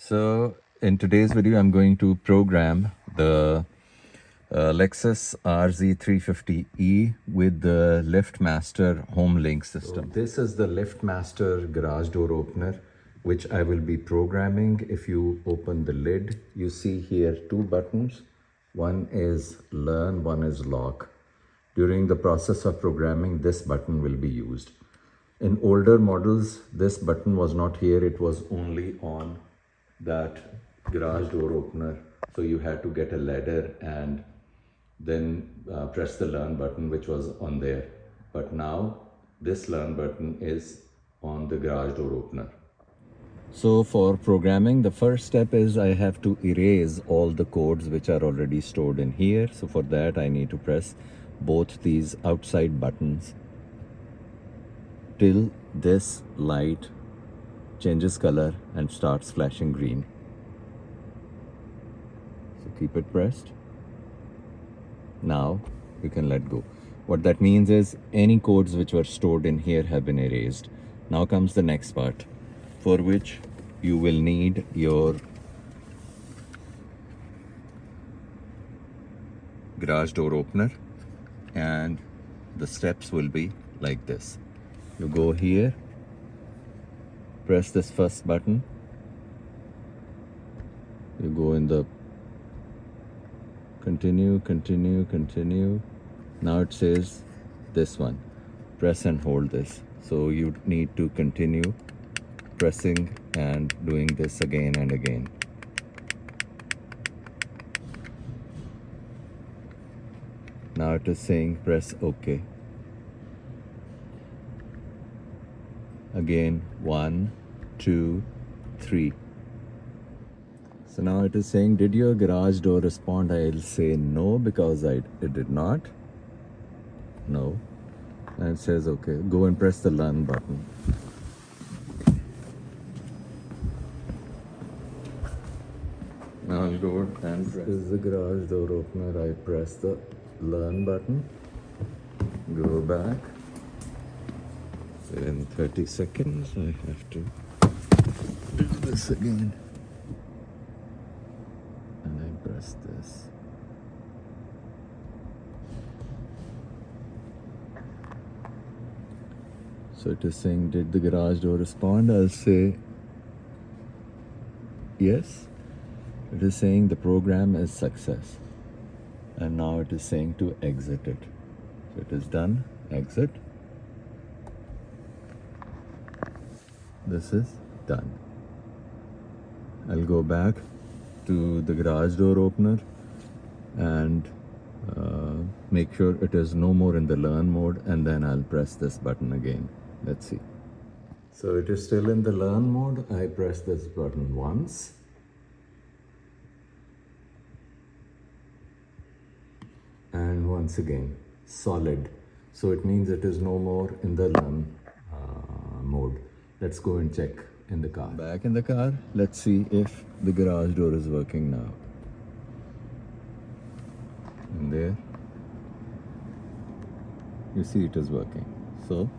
So in today's video, I'm going to program the Lexus RZ350E with the Liftmaster HomeLink system. So this is the Liftmaster garage door opener, which I will be programming. If you open the lid, you see here two buttons. One is learn, one is lock. During the process of programming, this button will be used. In older models, this button was not here. It was only on that garage door opener. So you had to get a ladder and then press the learn button, which was on there. But now this learn button is on the garage door opener. So for programming, the first step is I have to erase all the codes which are already stored in here. So for that, I need to press both these outside buttons till this light changes color and starts flashing green. So keep it pressed. Now you can let go. What that means is any codes which were stored in here have been erased. Now comes the next part, for which you will need your garage door opener, and the steps will be like this. You go here, press this first button, you go in the continue. Now it says this one, press and hold this. So you need to continue pressing and doing this again and again. Now it is saying press OK. Again, 1, 2, 3. So now it is saying, did your garage door respond? I'll say no, because it did not. No. And it says okay. Go and press the learn button. Now I'll go and press. This is the garage door opener. I press the learn button. Go back. In 30 seconds, I have to do this again. And I press this. So it is saying, did the garage door respond? I'll say yes. It is saying the program is success. And now it is saying to exit it. So it is done. Exit. This is done. I'll go back to the garage door opener and make sure it is no more in the learn mode, and then I'll press this button again. Let's see. So it is still in the learn mode. I press this button once. And once again, solid. So it means it is no more in the learn mode. Let's go and check in the car. Back in the car, let's see if the garage door is working now. And there, you see it is working. So,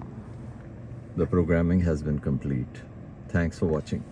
the programming has been complete. Thanks for watching.